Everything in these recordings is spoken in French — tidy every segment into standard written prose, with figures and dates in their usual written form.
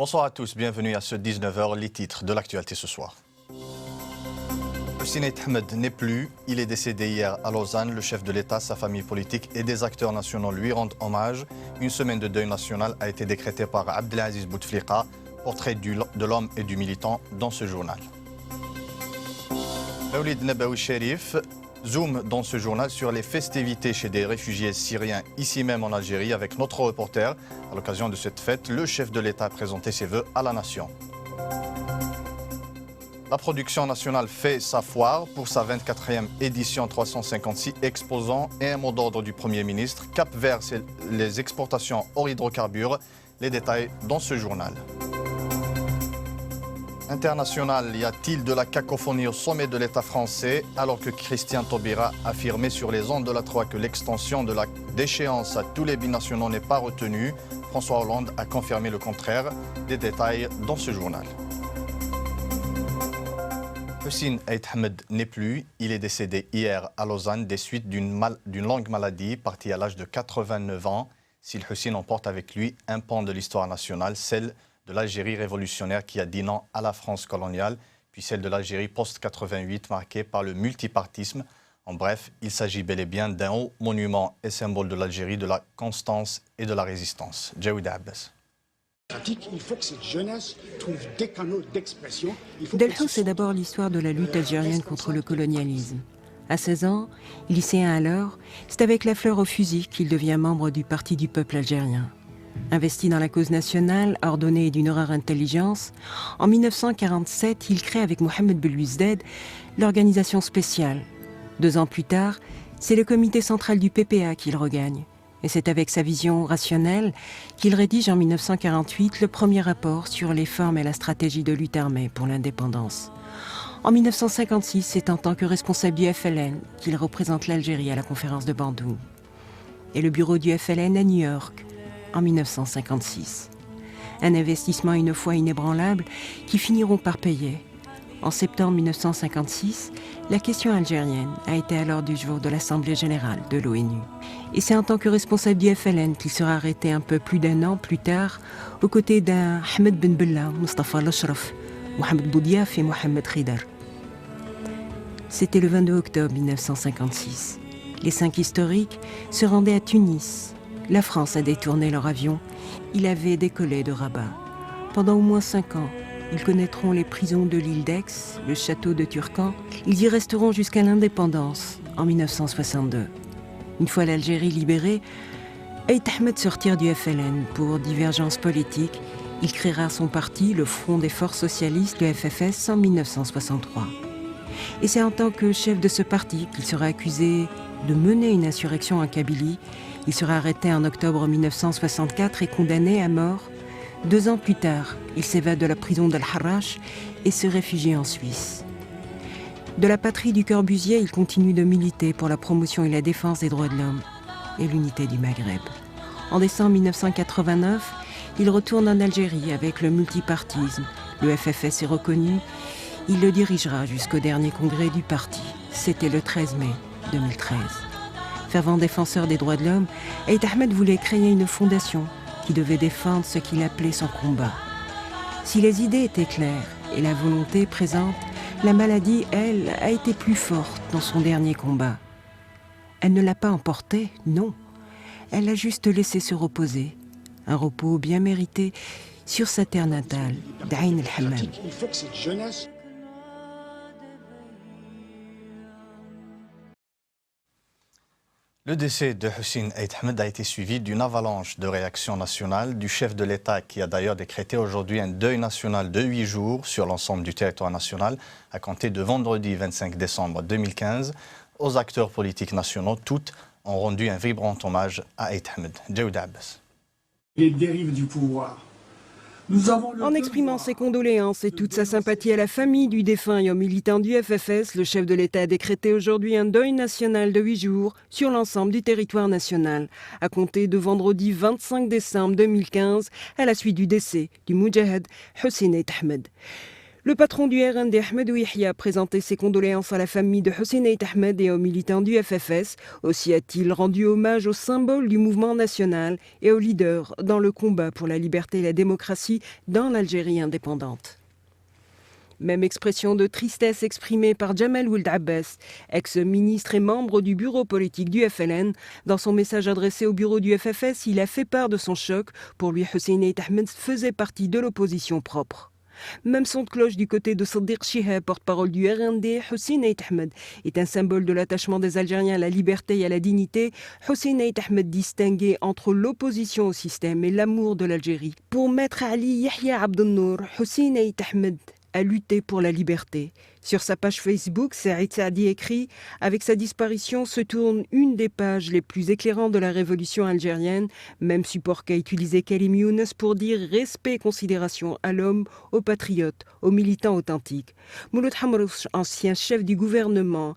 Bonsoir à tous, bienvenue à ce 19h, les titres de l'actualité ce soir. Hussein Ahmed n'est plus, il est décédé hier à Lausanne. Le chef de l'État, sa famille politique et des acteurs nationaux lui rendent hommage. Une semaine de deuil national a été décrétée par Abdelaziz Bouteflika, portrait de l'homme et du militant dans ce journal. Maoulid Nabawi Sherif zoom dans ce journal sur les festivités chez des réfugiés syriens ici même en Algérie avec notre reporter. À l'occasion de cette fête, le chef de l'État a présenté ses vœux à la nation. La production nationale fait sa foire pour sa 24e édition 356 exposants et un mot d'ordre du Premier ministre. Cap Vert, c'est les exportations hors hydrocarbures. Les détails dans ce journal. International, y a-t-il de la cacophonie au sommet de l'État français alors que Christian Taubira affirmait sur les ondes de la 3 que l'extension de la déchéance à tous les binationaux n'est pas retenue. François Hollande a confirmé le contraire. Des détails dans ce journal. Hussein Ahmed n'est plus. Il est décédé hier à Lausanne des suites d'une longue maladie, parti à l'âge de 89 ans. S'il Hussein emporte avec lui un pan de l'histoire nationale, celle de l'Algérie révolutionnaire qui a dit non à la France coloniale, puis celle de l'Algérie post-88 marquée par le multipartisme. En bref, il s'agit bel et bien d'un haut monument et symbole de l'Algérie, de la constance et de la résistance. Jaoud Abbas. Il faut que cette jeunesse trouve des canaux d'expression. Delhou, c'est d'abord l'histoire de la lutte algérienne contre le colonialisme. À 16 ans, lycéen alors, c'est avec la fleur au fusil qu'il devient membre du Parti du peuple algérien. Investi dans la cause nationale, ordonné d'une rare intelligence, en 1947, il crée avec Mohamed Belouizdad l'organisation spéciale. 2 ans plus tard, c'est le comité central du PPA qu'il regagne. Et c'est avec sa vision rationnelle qu'il rédige en 1948 le premier rapport sur les formes et la stratégie de lutte armée pour l'indépendance. En 1956, c'est en tant que responsable du FLN qu'il représente l'Algérie à la conférence de Bandung. Et le bureau du FLN à New York en 1956. Un investissement une fois inébranlable qui finiront par payer. En septembre 1956, la question algérienne a été à l'ordre du jour de l'Assemblée générale de l'ONU. Et c'est en tant que responsable du FLN qu'il sera arrêté un peu plus d'1 an plus tard, aux côtés d'un Ahmed Ben Bella, Mustafa Lashraf, Mohamed Boudiaf et Mohamed Khidr. C'était le 22 octobre 1956. Les 5 historiques se rendaient à Tunis. La France a détourné leur avion. Il avait décollé de Rabat. Pendant au moins 5 ans, ils connaîtront les prisons de l'île d'Aix, le château de Turcan. Ils y resteront jusqu'à l'indépendance, en 1962. Une fois l'Algérie libérée, Aït Ahmed sortira du FLN pour divergence politique. Il créera son parti, le Front des Forces Socialistes, le FFS, en 1963. Et c'est en tant que chef de ce parti qu'il sera accusé de mener une insurrection en Kabylie. Il sera arrêté en octobre 1964 et condamné à mort. 2 ans plus tard, il s'évade de la prison d'Al-Harrach et se réfugie en Suisse. De la patrie du Corbusier, il continue de militer pour la promotion et la défense des droits de l'homme et l'unité du Maghreb. En décembre 1989, il retourne en Algérie avec le multipartisme. Le FFS est reconnu. Il le dirigera jusqu'au dernier congrès du parti. C'était le 13 mai 2013. Fervent défenseur des droits de l'homme, Aït Ahmed voulait créer une fondation qui devait défendre ce qu'il appelait son combat. Si les idées étaient claires et la volonté présente, la maladie, elle, a été plus forte dans son dernier combat. Elle ne l'a pas emporté, non. Elle l'a juste laissé se reposer. Un repos bien mérité sur sa terre natale, d'Aïn el-Hammam. Il faut que cette jeunesse... Le décès de Hussein Ahmed a été suivi d'une avalanche de réactions nationales du chef de l'État qui a d'ailleurs décrété aujourd'hui un deuil national de 8 jours sur l'ensemble du territoire national à compter de vendredi 25 décembre 2015. Aux acteurs politiques nationaux, toutes ont rendu un vibrant hommage à Ahmed. Jaoud Abbas. Les dérives du pouvoir. En exprimant ses condoléances et toute sa sympathie à la famille du défunt et aux militants du FFS, le chef de l'État a décrété aujourd'hui un deuil national de 8 jours sur l'ensemble du territoire national, à compter de vendredi 25 décembre 2015, à la suite du décès du Moudjahid Hussein Ahmed. Le patron du RND, Ahmed Yahya, a présenté ses condoléances à la famille de Hussein Ait Ahmed et aux militants du FFS. Aussi a-t-il rendu hommage aux symboles du mouvement national et aux leaders dans le combat pour la liberté et la démocratie dans l'Algérie indépendante. Même expression de tristesse exprimée par Jamal Ould Abbas, ex-ministre et membre du bureau politique du FLN. Dans son message adressé au bureau du FFS, il a fait part de son choc. Pour lui, Hussein Ait Ahmed faisait partie de l'opposition propre. Même son de cloche du côté de Sadiq Chihab, porte-parole du RND, Hussein Ait Ahmed est un symbole de l'attachement des Algériens à la liberté et à la dignité. Hussein Ait Ahmed distinguait entre l'opposition au système et l'amour de l'Algérie. Pour Maître Ali Yahya Abdelnour, Hussein Ait Ahmed a lutté pour la liberté. Sur sa page Facebook, Saïd Saadi écrit « Avec sa disparition se tourne une des pages les plus éclairantes de la révolution algérienne, même support qu'a utilisé Karim Younes pour dire respect et considération à l'homme, aux patriotes, aux militants authentiques. » Mouloud Hamrouch, ancien chef du gouvernement,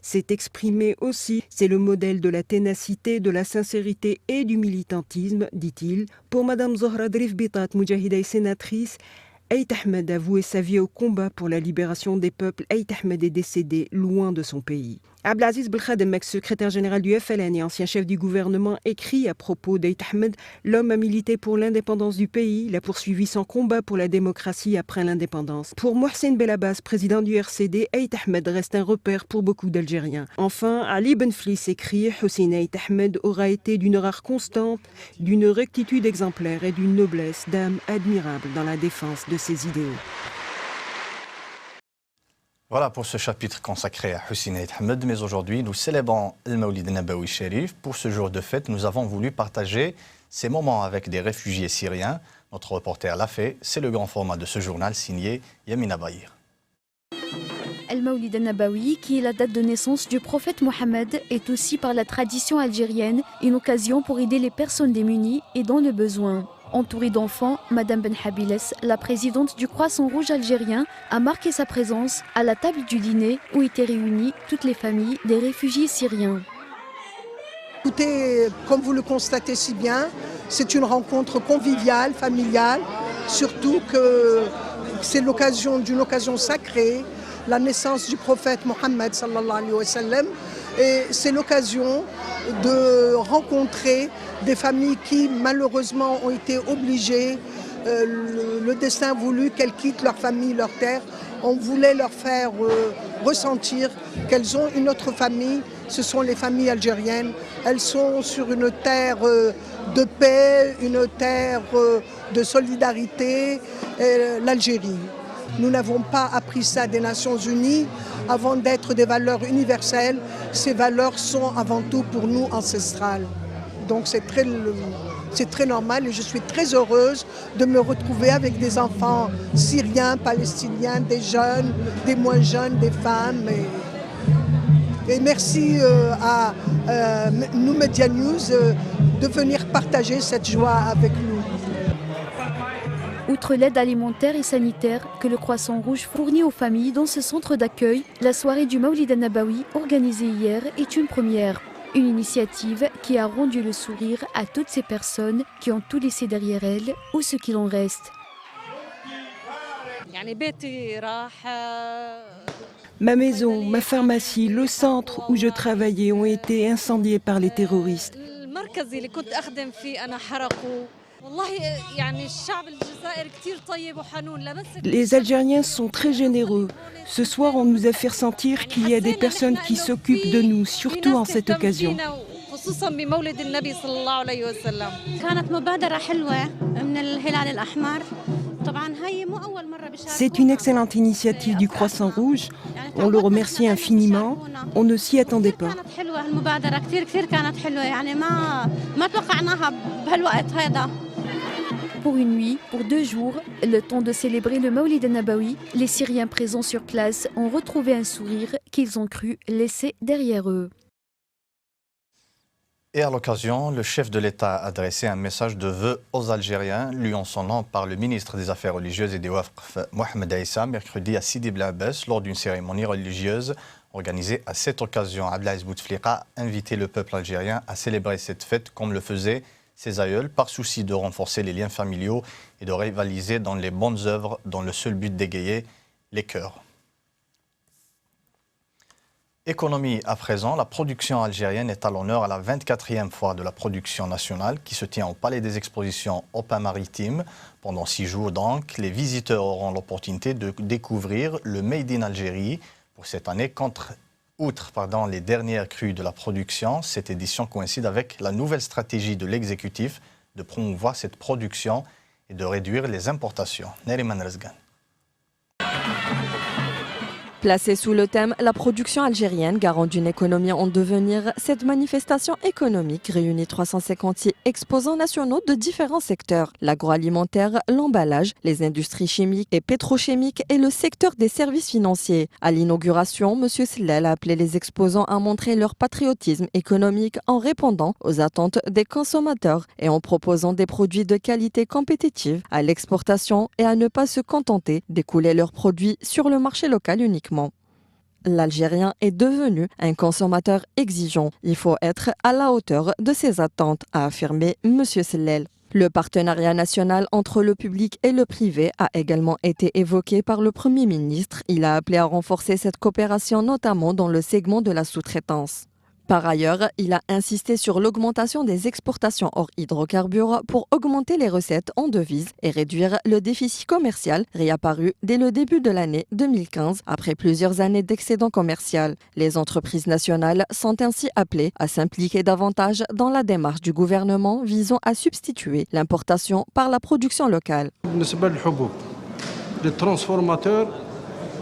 s'est exprimé aussi. C'est le modèle de la ténacité, de la sincérité et du militantisme, dit-il. Pour Madame Zohra Drif Bitat, moudjahida et sénatrice, Ait Ahmed a voué sa vie au combat pour la libération des peuples. Ait Ahmed est décédé loin de son pays. Abdelaziz Belkhadem, ex-secrétaire général du FLN et ancien chef du gouvernement, écrit à propos d'Ait Ahmed « L'homme a milité pour l'indépendance du pays, il a poursuivi son combat pour la démocratie après l'indépendance. » Pour Mohsen Belabas, président du RCD, Ait Ahmed reste un repère pour beaucoup d'Algériens. Enfin, Ali Benflis écrit « Hussein Ait Ahmed aura été d'une rare constante, d'une rectitude exemplaire et d'une noblesse d'âme admirable dans la défense de ses idéaux. » Voilà pour ce chapitre consacré à Hussein Ait Ahmed. Mais aujourd'hui, nous célébrons le Mawlid Nabawi Sharif. Pour ce jour de fête, nous avons voulu partager ces moments avec des réfugiés syriens. Notre reporter l'a fait. C'est le grand format de ce journal signé Yamina Bahir. El-Mawlid al-Nabawi, qui est la date de naissance du prophète Mohammed, est aussi par la tradition algérienne une occasion pour aider les personnes démunies et dans le besoin. Entourée d'enfants, Madame Ben Habiles, la présidente du Croissant Rouge algérien, a marqué sa présence à la table du dîner où étaient réunies toutes les familles des réfugiés syriens. Écoutez, comme vous le constatez si bien, c'est une rencontre conviviale, familiale, surtout que c'est l'occasion d'une occasion sacrée, la naissance du prophète Mohammed sallallahu alayhi wa sallam, et c'est l'occasion de rencontrer des familles qui malheureusement ont été obligées, le destin voulu qu'elles quittent leur famille, leur terre. On voulait leur faire ressentir qu'elles ont une autre famille, ce sont les familles algériennes. Elles sont sur une terre de paix, une terre de solidarité, l'Algérie. Nous n'avons pas appris ça des Nations Unies avant d'être des valeurs universelles. Ces valeurs sont avant tout pour nous ancestrales. Donc c'est très normal et je suis très heureuse de me retrouver avec des enfants syriens, palestiniens, des jeunes, des moins jeunes, des femmes. Et merci à nous Media News de venir partager cette joie avec nous. Outre l'aide alimentaire et sanitaire que le Croissant Rouge fournit aux familles dans ce centre d'accueil, la soirée du Mawlid al-Nabawi organisée hier est une première. Une initiative qui a rendu le sourire à toutes ces personnes qui ont tout laissé derrière elles ou ce qu'il en reste. Ma maison, ma pharmacie, le centre où je travaillais ont été incendiés par les terroristes. Les Algériens sont très généreux. Ce soir, on nous a fait ressentir qu'il y a des personnes qui s'occupent de nous, surtout en cette occasion. C'est une excellente initiative du Croissant Rouge. On le remercie infiniment. On ne s'y attendait pas. Pour une nuit, pour 2 jours, le temps de célébrer le Mawlid al-Nabawi, les Syriens présents sur place ont retrouvé un sourire qu'ils ont cru laisser derrière eux. Et à l'occasion, le chef de l'État a adressé un message de vœux aux Algériens, lu en son nom par le ministre des Affaires religieuses et des Waqf, Mohamed Aïssa, mercredi à Sidi Bel Abbas, lors d'une cérémonie religieuse organisée à cette occasion. Abdelaziz Bouteflika a invité le peuple algérien à célébrer cette fête comme le faisaient ses aïeuls, par souci de renforcer les liens familiaux et de rivaliser dans les bonnes œuvres dans le seul but d'égayer les cœurs. Économie à présent, la production algérienne est à l'honneur à la 24e fois de la production nationale qui se tient au Palais des Expositions au Pin Maritime. Pendant 6 jours donc, les visiteurs auront l'opportunité de découvrir le Made in Algérie. Pour cette année, outre les dernières crues de la production, cette édition coïncide avec la nouvelle stratégie de l'exécutif de promouvoir cette production et de réduire les importations. Neriman Rezgan. Placée sous le thème « La production algérienne, garant d'une économie en devenir », cette manifestation économique réunit 356 exposants nationaux de différents secteurs. L'agroalimentaire, l'emballage, les industries chimiques et pétrochimiques et le secteur des services financiers. À l'inauguration, M. Sellel a appelé les exposants à montrer leur patriotisme économique en répondant aux attentes des consommateurs et en proposant des produits de qualité compétitive à l'exportation et à ne pas se contenter d'écouler leurs produits sur le marché local uniquement. L'Algérien est devenu un consommateur exigeant. Il faut être à la hauteur de ses attentes, a affirmé M. Sellel. Le partenariat national entre le public et le privé a également été évoqué par le Premier ministre. Il a appelé à renforcer cette coopération, notamment dans le segment de la sous-traitance. Par ailleurs, il a insisté sur l'augmentation des exportations hors hydrocarbures pour augmenter les recettes en devises et réduire le déficit commercial réapparu dès le début de l'année 2015 après plusieurs années d'excédent commercial. Les entreprises nationales sont ainsi appelées à s'impliquer davantage dans la démarche du gouvernement visant à substituer l'importation par la production locale. Les transformateurs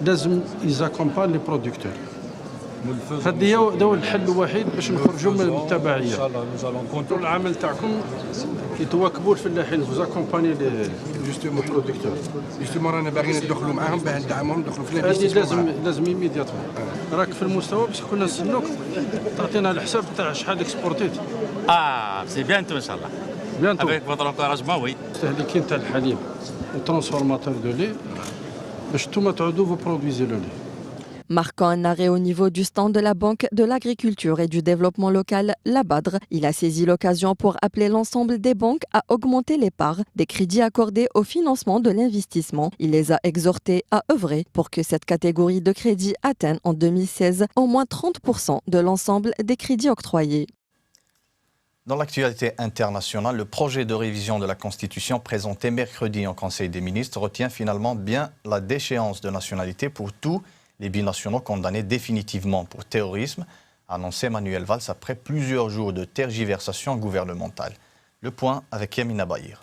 ils accompagnent les producteurs. هذا هو الحل الوحيد باش نخرجوا من التبعيه. العمل تاعكم يتواكبوا الفلاحين vous accompagnez justement producteurs. justement رانا باغيين ندخلوا معاهم باه ندعمهم ندخلوا في الانفستيسمون. لازم ايميدياتوم. راك في المستوى باش كنا نستنوك تعطينا الحساب تاع شحال اكسبورتيت. سي بيانتو ان شاء الله. بيانتو. avec votre encouragement oui. المستهلكين تاع الحليب وترانسفورماتور دو لي باش نتوما تعودوا vous produisez le lait. Marquant un arrêt au niveau du stand de la Banque de l'Agriculture et du Développement local, la Badr, il a saisi l'occasion pour appeler l'ensemble des banques à augmenter les parts des crédits accordés au financement de l'investissement. Il les a exhortés à œuvrer pour que cette catégorie de crédits atteigne en 2016 au moins 30% de l'ensemble des crédits octroyés. Dans l'actualité internationale, le projet de révision de la Constitution présenté mercredi au Conseil des ministres retient finalement bien la déchéance de nationalité pour tous les binationaux condamnés définitivement pour terrorisme, a annoncé Manuel Valls après plusieurs jours de tergiversation gouvernementale. Le point avec Yamina Bahir.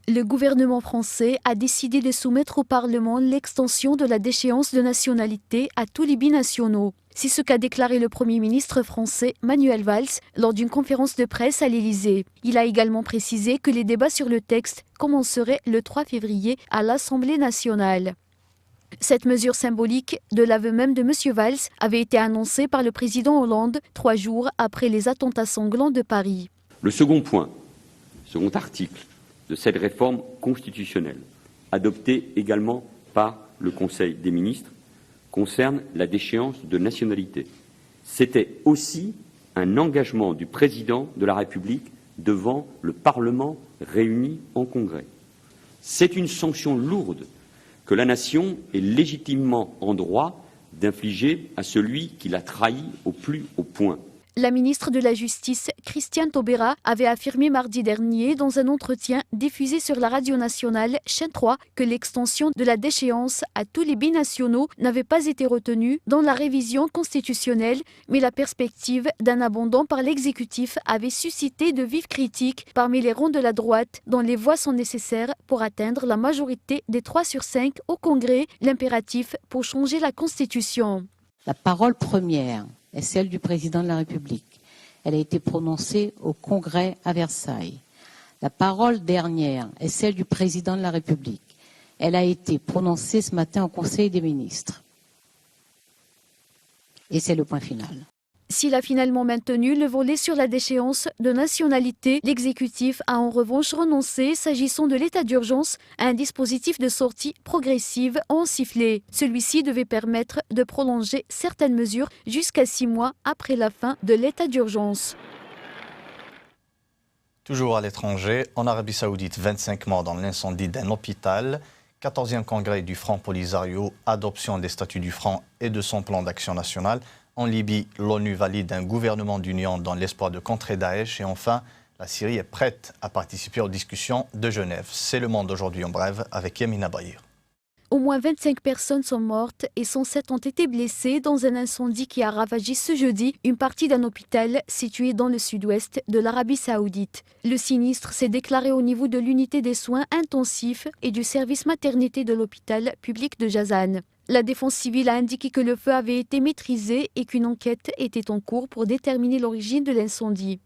Le gouvernement français a décidé de soumettre au Parlement l'extension de la déchéance de nationalité à tous les binationaux. C'est ce qu'a déclaré le Premier ministre français Manuel Valls lors d'une conférence de presse à l'Élysée. Il a également précisé que les débats sur le texte commenceraient le 3 février à l'Assemblée nationale. Cette mesure symbolique, de l'aveu même de M. Valls, avait été annoncée par le président Hollande 3 jours après les attentats sanglants de Paris. Le second point, second article de cette réforme constitutionnelle, adoptée également par le Conseil des ministres, concerne la déchéance de nationalité. C'était aussi un engagement du président de la République devant le Parlement réuni en Congrès. C'est une sanction lourde que la nation est légitimement en droit d'infliger à celui qui l'a trahi au plus haut point. La ministre de la Justice, Christiane Taubira, avait affirmé mardi dernier dans un entretien diffusé sur la radio nationale Chaîne 3 que l'extension de la déchéance à tous les binationaux n'avait pas été retenue dans la révision constitutionnelle, mais la perspective d'un abandon par l'exécutif avait suscité de vives critiques parmi les rangs de la droite, dont les voix sont nécessaires pour atteindre la majorité des 3 sur 5 au Congrès, l'impératif pour changer la Constitution. La parole première est celle du président de la République. Elle a été prononcée au Congrès à Versailles. La parole dernière est celle du président de la République. Elle a été prononcée ce matin au Conseil des ministres. Et c'est le point final. S'il a finalement maintenu le volet sur la déchéance de nationalité, l'exécutif a en revanche renoncé, s'agissant de l'état d'urgence, à un dispositif de sortie progressive en sifflet. Celui-ci devait permettre de prolonger certaines mesures jusqu'à 6 mois après la fin de l'état d'urgence. Toujours à l'étranger, en Arabie Saoudite, 25 morts dans l'incendie d'un hôpital 14e congrès du Front Polisario, adoption des statuts du Front et de son plan d'action national. En Libye, l'ONU valide un gouvernement d'union dans l'espoir de contrer Daesh. Et enfin, la Syrie est prête à participer aux discussions de Genève. C'est Le Monde aujourd'hui en bref avec Yamina Bahir. Au moins 25 personnes sont mortes et 107 ont été blessées dans un incendie qui a ravagé ce jeudi une partie d'un hôpital situé dans le sud-ouest de l'Arabie saoudite. Le sinistre s'est déclaré au niveau de l'unité des soins intensifs et du service maternité de l'hôpital public de Jazan. La défense civile a indiqué que le feu avait été maîtrisé et qu'une enquête était en cours pour déterminer l'origine de l'incendie.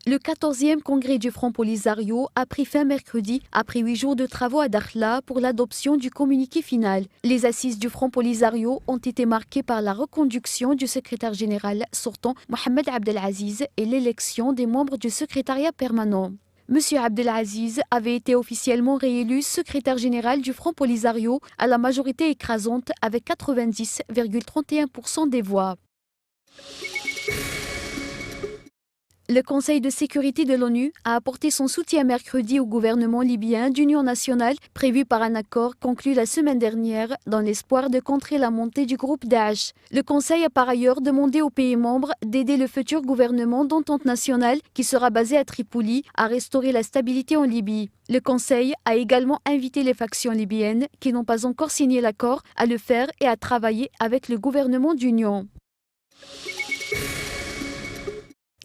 Le 14e congrès du Front Polisario a pris fin mercredi après 8 jours de travaux à Dakhla pour l'adoption du communiqué final. Les assises du Front Polisario ont été marquées par la reconduction du secrétaire général sortant Mohamed Abdelaziz et l'élection des membres du secrétariat permanent. Monsieur Abdelaziz avait été officiellement réélu secrétaire général du Front Polisario à la majorité écrasante avec 90,31% des voix. Le Conseil de sécurité de l'ONU a apporté son soutien mercredi au gouvernement libyen d'union nationale prévu par un accord conclu la semaine dernière dans l'espoir de contrer la montée du groupe Daesh. Le Conseil a par ailleurs demandé aux pays membres d'aider le futur gouvernement d'entente nationale qui sera basé à Tripoli à restaurer la stabilité en Libye. Le Conseil a également invité les factions libyennes qui n'ont pas encore signé l'accord à le faire et à travailler avec le gouvernement d'union.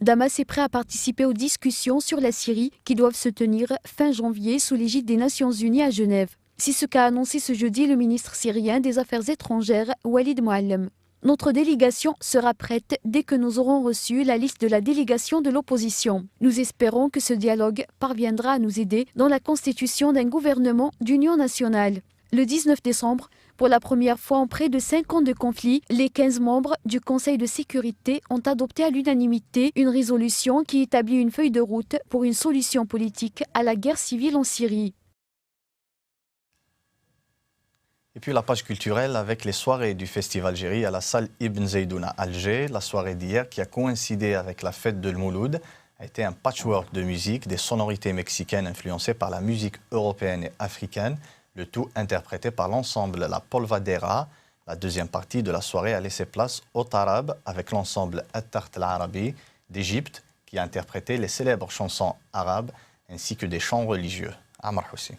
Damas est prêt à participer aux discussions sur la Syrie qui doivent se tenir fin janvier sous l'égide des Nations Unies à Genève. C'est ce qu'a annoncé ce jeudi le ministre syrien des Affaires étrangères, Walid Muallem. Notre délégation sera prête dès que nous aurons reçu la liste de la délégation de l'opposition. Nous espérons que ce dialogue parviendra à nous aider dans la constitution d'un gouvernement d'union nationale. Le 19 décembre, pour la première fois en près de 5 ans de conflit, les 15 membres du Conseil de sécurité ont adopté à l'unanimité une résolution qui établit une feuille de route pour une solution politique à la guerre civile en Syrie. Et puis la page culturelle avec les soirées du Festival Algérie à la salle Ibn Zeydouna à Alger. La soirée d'hier qui a coïncidé avec la fête de l'Mouloud a été un patchwork de musique, des sonorités mexicaines influencées par la musique européenne et africaine. Le tout interprété par l'ensemble La Polvadera. La deuxième partie de la soirée a laissé place au Tarab avec l'ensemble At-Tart al-Arabi d'Égypte qui a interprété les célèbres chansons arabes ainsi que des chants religieux. Amar Hussein.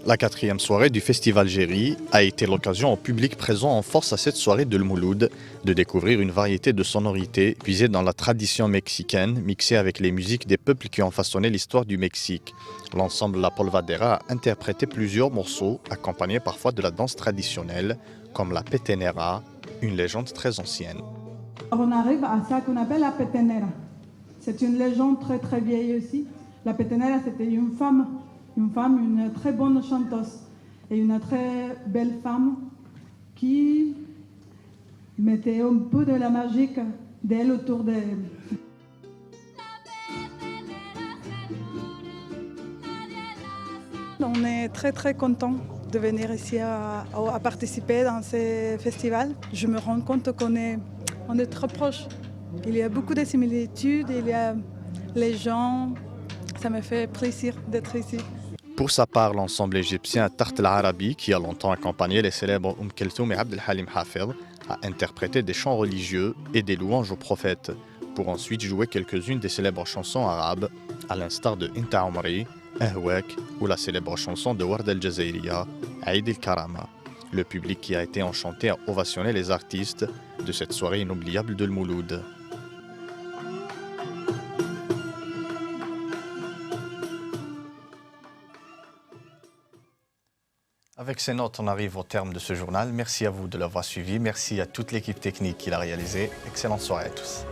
La quatrième soirée du Festival Algérie a été l'occasion au public présent en force à cette soirée de l'Mouloud de découvrir une variété de sonorités puisées dans la tradition mexicaine, mixées avec les musiques des peuples qui ont façonné l'histoire du Mexique. L'ensemble La Polvadera a interprété plusieurs morceaux, accompagnés parfois de la danse traditionnelle, comme la petenera, une légende très ancienne. On arrive à ça qu'on appelle la petenera. C'est une légende très très vieille aussi. La petenera, c'était une femme, une très bonne chanteuse et une très belle femme qui mettait un peu de la magie d'elle autour d'elle. On est très très content de venir ici à participer dans ce festival. Je me rends compte qu'on est très proches. Il y a beaucoup de similitudes, il y a les gens. Ça me fait plaisir d'être ici. Pour sa part, l'ensemble égyptien At-Tart al-Arabi, qui a longtemps accompagné les célèbres Keltoum et Abdel Halim Hafez, a interprété des chants religieux et des louanges au prophète, pour ensuite jouer quelques-unes des célèbres chansons arabes, à l'instar de Inta Omri, Ahwak ou la célèbre chanson de Ward el-Jazairiya, Aïd el-Karama. Le public qui a été enchanté a ovationné les artistes de cette soirée inoubliable de l'Mouloud. Avec ces notes, on arrive au terme de ce journal. Merci à vous de l'avoir suivi. Merci à toute l'équipe technique qui l'a réalisé. Excellente soirée à tous.